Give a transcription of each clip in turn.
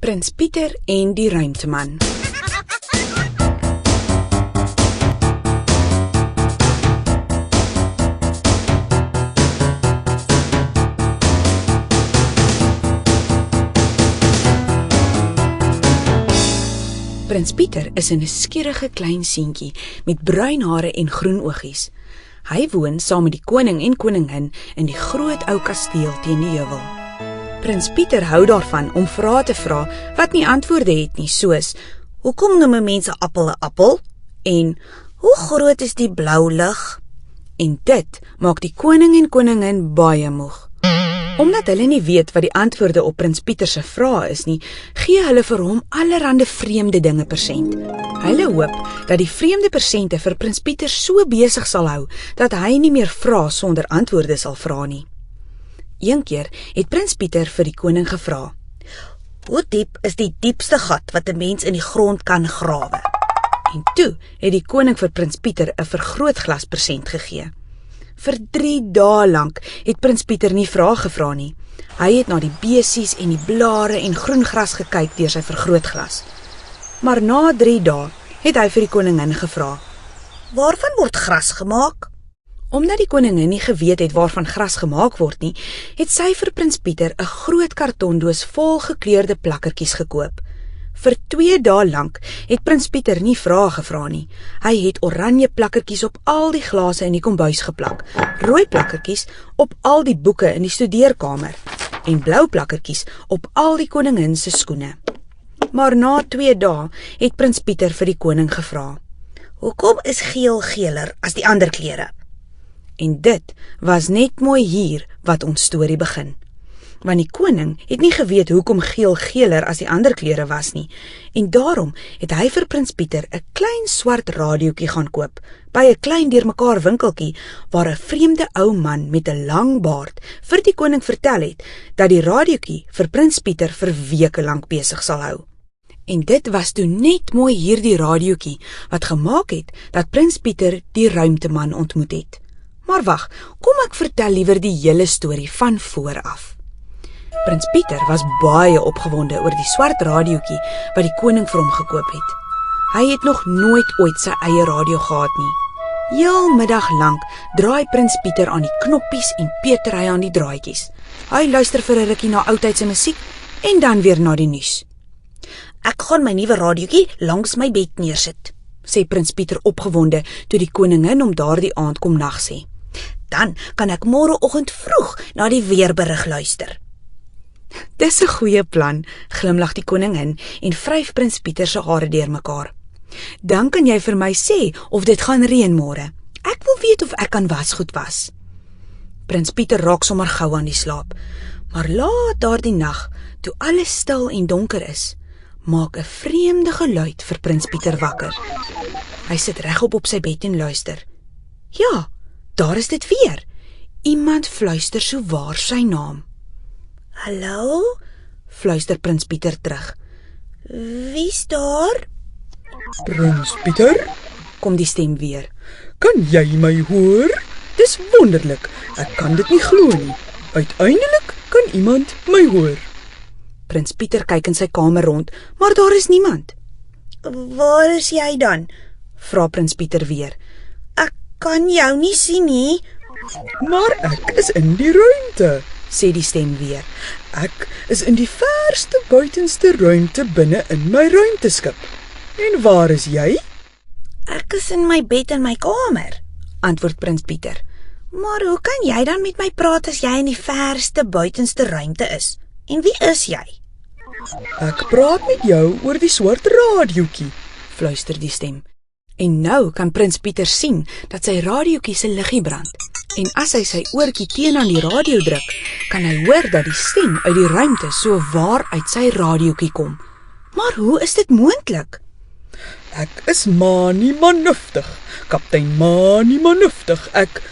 Prins Pieter en die ruimteman. Prins Pieter is 'n skierige klein seentjie met bruin hare en groen oogies. Hy woon saam met die koning en koningin in die groot ou kasteel teen die heuwel. Prins Pieter hou daarvan om vrae te vra wat nie antwoorde het nie, soos: "Hoekom noem mense appel 'n appel?" en "Hoe groot is die blou lig?" En dit maak die koning en koningin baie moeg. Omdat hulle nie weet wat die antwoorde op Prins Pieter se vrae is nie, gee hulle vir hom allerhande vreemde dinge persent. Hulle hoop dat die vreemde persente vir Prins Pieter so besig sal hou, dat hy nie meer vra sonder antwoorde sal vra nie. Een keer het Prins Pieter vir die koning gevra: "Hoe diep is die diepste gat wat 'n mens in die grond kan grawe?" En toe het die koning vir Prins Pieter 'n vergrootglas persent gegee. Vir 3 dae lank het Prins Pieter nie vrae gevra nie. Hy het na die besies en die blare en groen gras gekyk deur sy vergrootglas. Maar na 3 dae het hy vir die koningin gevra: "Waarvan word gras gemaak?" Omdat die koningin nie geweet het waarvan gras gemaak word nie, het sy vir Prins Pieter 'n groot kartondoos vol gekleurde plakkertjies gekoop. Vir 2 dae lank het Prins Pieter nie vrae gevra nie. Hy het oranje plakkertjies op al die glase in die kombuis geplak, rooi plakkertjies op al die boeke in die studeerkamer en blou plakkertjies op al die koningin se skoene. Maar na 2 dae het Prins Pieter vir die koning gevra: "Hoekom is geel geeler as die ander kleure?" En dit was net mooi hier wat ons storie begin. Want die koning het nie geweet hoekom geel geeler as die ander kleure was nie, en daarom het hy vir Prins Pieter 'n klein swart radiootjie gaan koop, by 'n klein deurmekaar winkeltjie, waar 'n vreemde ou man met 'n lang baard vir die koning vertel het, dat die radiootjie vir Prins Pieter vir weke lank besig sal hou. En dit was toe net mooi hierdie radiootjie, wat gemaak het, dat Prins Pieter die ruimteman ontmoet het. Maar wag, kom ek vertel liewer die hele storie van voor af. Prins Pieter was baie opgewonde oor die swart radiootjie wat die koning vir hom gekoop het. Hy het nog nooit ooit sy eie radio gehad nie. Heel middag lank draai Prins Pieter aan die knoppies en peter hy aan die draadjies. Hy luister vir 'n rukkie na oudtydse musiek en dan weer na die nuus. "Ek gaan my nuwe radiootjie langs my bed neersit," sê Prins Pieter opgewonde toe die koningin hom daardie aand kom nagsê. "Dan kan ek môreoggend vroeg na die weerberig luister." "Dis 'n goeie plan," glimlag die koningin en vryf Prins Pieter se hare deurmekaar. "Dan kan jy vir my sê of dit gaan reën môre. Ek wil weet of ek kan wasgoed was." Prins Pieter raak sommer gou aan die slaap, maar laat daardie nag, toe alles stil en donker is, maak 'n vreemde geluid vir Prins Pieter wakker. Hy sit regop op sy bed en luister. Ja, daar is dit weer. Iemand fluister souwaar sy naam. "Hallo?" fluister Prins Pieter terug. "Wie's daar?" "Prins Pieter," kom die stem weer. "Kan jy my hoor? Dis wonderlik, ek kan dit nie glo nie. Uiteindelik kan iemand my hoor." Prins Pieter kyk in sy kamer rond, maar daar is niemand. "Waar is jy dan?" vra Prins Pieter weer. "Ek kan jou nie sien nie." "Maar ek is in die ruimte," sê die stem weer. "Ek is in die verste buitenste ruimte binne in my ruimteskip. En waar is jy?" "Ek is in my bed in my kamer," antwoord Prins Pieter. "Maar hoe kan jy dan met my praat as jy in die verste buitenste ruimte is? En wie is jy?" "Ek praat met jou oor die swart radiootjie," fluister die stem. En nou kan Prins Pieter sien dat sy radiootjie se liggie brand. En as hy sy oortjie teen aan die radio druk, kan hy hoor dat die stem uit die ruimte so waar uit sy radiootjie kom. Maar hoe is dit moontlik? "Ek is Mani Manuftig, kaptein Mani Manuftig. Ek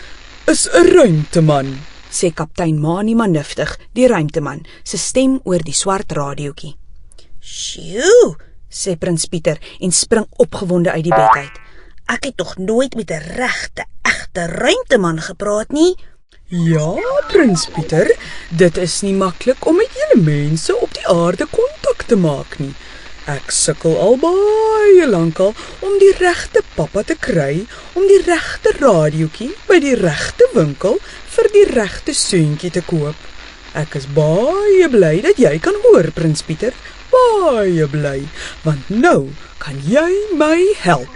is 'n ruimteman," sê kaptein Mani Manuftig, die ruimteman, se stem oor die swart radiootjie. "Sjoe," sê Prins Pieter en spring opgewonde uit die bed uit. "Ek het nog nooit met 'n regte, egte ruimteman gepraat nie." Ja, Prins Pieter, dit is nie maklik om met julle mense op die aarde kontak te maak nie. Ek sukkel al baie lankal om die regte pappa te kry, om die regte radiootjie by die regte winkel vir die regte seentjie te koop. Ek is baie bly dat jy kan hoor, Prins Pieter, baie bly, want nou kan jy my help.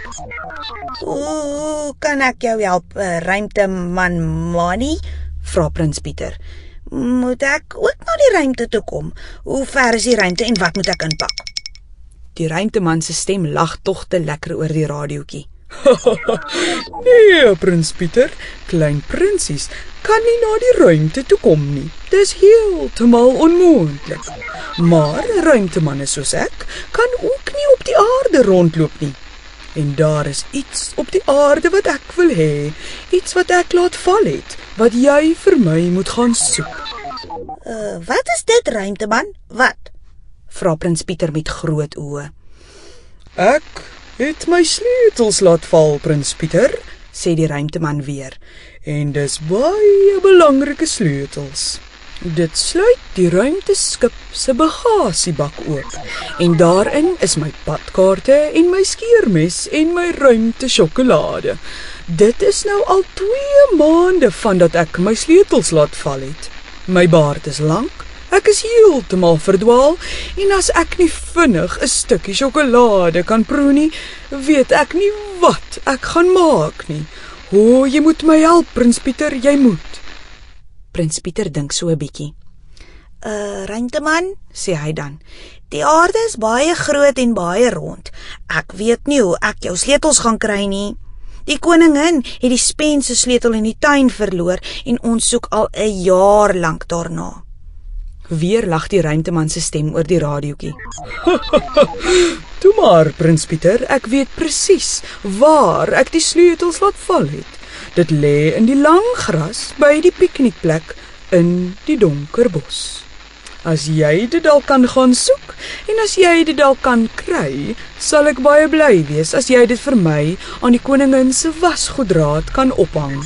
Hoe kan ek jou help, ruimteman Mani? Vra Prins Pieter. Moet ek ook na die ruimte toe kom? Hoe ver is die ruimte en wat moet ek inpak? Die ruimteman se stem lag tog te lekker oor die radiootjie. Nee, Prins Pieter, klein prinsies kan nie na die ruimte toe kom nie. Dis heeltemal onmoontlik. Maar ruimtemanne soos ek kan ook nie op die aarde rondloop nie. En daar is iets op die aarde wat ek wil hê, iets wat ek laat val het, wat jy vir my moet gaan soek. Wat is dit, ruimteman? Wat? Vra Prins Pieter met groot oë. Ek het my sleutels laat val, Prins Pieter, Sê die ruimteman weer. en dis baie belangrike sleutels. Dit sluit die ruimteskip se bagasiebak oop, en daarin is my padkaarte en my skeermes en my ruimtesjokolade. Dit is nou al 2 maande vandat ek my sleutels laat val het. My baard is lank, ek is heeltemal verdwaal, en as ek nie vinnig 'n stukkie sjokolade kan proe nie, weet ek nie wat ek gaan maak nie. O, jy moet my help, Prins Pieter, jy moet. Prins Pieter dink so 'n bietjie. Ruimteman, Sê hy dan. die aarde is baie groot en baie rond. Ek weet nie hoe ek jou sleutels gaan kry nie. Die koningin het die spen se sleutel in die tuin verloor en ons soek al 'n jaar lank daarna. Weer lag die ruimteman se stem oor die radiootjie. Toe maar, Prins Pieter, ek weet presies waar ek die sleutels laat val het. Dit lê in die lang gras by die piknikplek in die donker bos. As jy dit dalk kan gaan soek en as jy dit dalk kan kry, sal ek baie bly wees as jy dit vir my aan die koningin se wasgoeddraad kan ophang.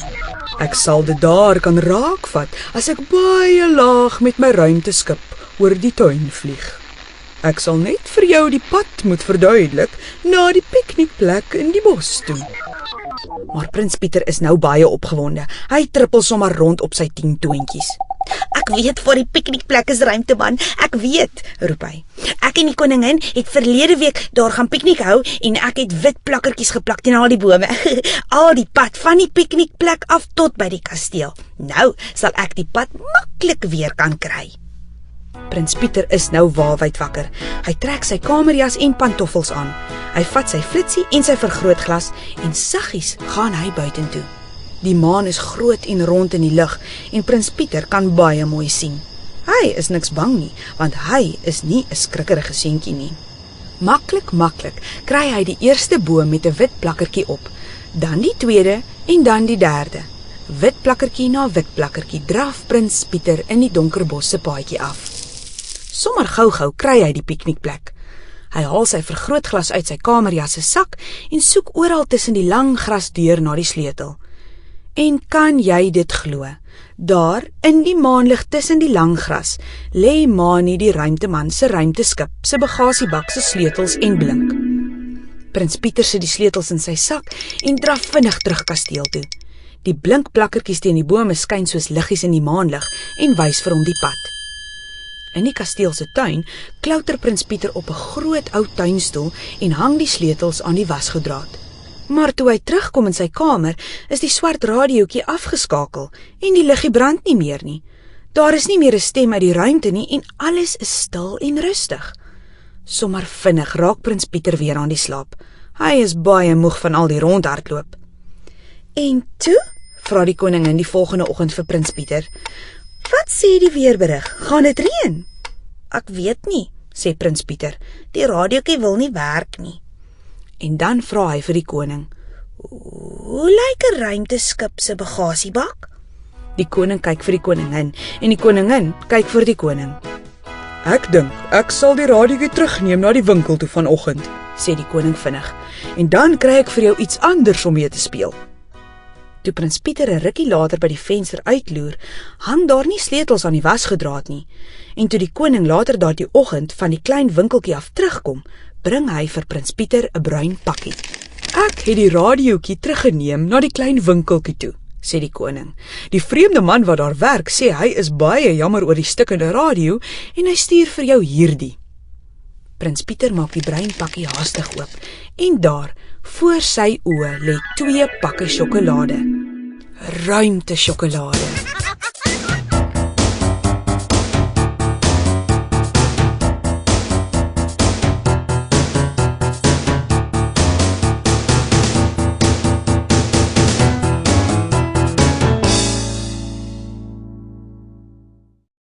Ek sal dit daar kan raakvat as ek baie laag met my ruimteskip oor die tuin vlieg. Ek sal net vir jou die pad moet verduidelik na die piknikplek in die bos toe. Maar Prins Pieter is nou baie opgewonde. Hy trippel sommer rond op sy 10 toontjies. Ek weet waar die piknikplek is, ruimteman. Ek weet, roep hy. Ek en die koningin het verlede week daar gaan piknik hou en ek het wit plakkertjies geplak teen al die bome. Al die pad van die piknikplek af tot by die kasteel. Nou sal ek die pad maklik weer kan kry. Prins Pieter is nou waawyd wakker. Hy trek sy kamerjas en pantoffels aan. Hy vat sy flitsie en sy vergrootglas en saggies gaan hy buitentoe. Die maan is groot en rond in die lug en Prins Pieter kan baie mooi sien. Hy is niks bang nie, want hy is nie 'n skrikkerige seentjie nie. Maklik kry hy die eerste boom met 'n wit plakkertjie op, dan die tweede en dan die derde. Wit plakkertjie na wit plakkertjie draf Prins Pieter in die donker bos se paadjie af. Sommer gou kry hy die piknikplek. Hy haal sy vergrootglas uit sy kamerjas se sak en soek oral tussen die lang grasdeur na die sleutel. En kan jy dit glo? Daar, in die maanlig tussen die lang gras, lê Mani die ruimteman se ruimteskip se bagasiebak se sleutels en blink. Prins Pieter sit die sleutels in sy sak en draf vinnig terug kasteel toe. Die blink plakkertjies teen die bome skyn soos liggies in die maanlig en wys vir hom die pad. In die kasteel se tuin klouter Prins Pieter op 'n groot ou tuinstoel en hang die sleutels aan die wasgoeddraad. Maar toe hy terugkom in sy kamer, is die swart radiootjie afgeskakel en die liggie brand nie meer nie. Daar is nie meer 'n stem uit die ruimte nie en alles is stil en rustig. Sommer vinnig raak Prins Pieter weer aan die slaap. Hy is baie moeg van al die rondhardloop. En toe? Vra die koningin die volgende oggend vir Prins Pieter. Wat sê die weerberig? Gaan dit reën? Ek weet nie, sê Prins Pieter. Die radiootjie wil nie werk nie. En dan vra hy vir die koning. Hoe lyk 'n ruimteskip se bagasiebak? Die koning kyk vir die koningin en die koningin kyk vir die koning. Ek dink ek sal die radiootjie terugneem na die winkel toe vanoggend, sê die koning vinnig. en dan kry ek vir jou iets anders om mee te speel. Toe prins Pieter 'n rukkie later by die venster uitloer, hang daar nie sleutels aan die wasgedraad nie. En toe die koning later daardie oggend van die klein winkeltjie af terugkom, bring hy vir prins Pieter 'n bruin pakkie. Ek het die radiootjie teruggeneem na die klein winkeltjie toe, sê die koning. Die vreemde man wat daar werk sê hy is baie jammer oor die stukkende radio en hy stuur vir jou hierdie. Prins Pieter maak die bruin pakkie haastig oop en daar, voor sy oë, lê 2 pakke sjokolade. Ruimte sjokolade.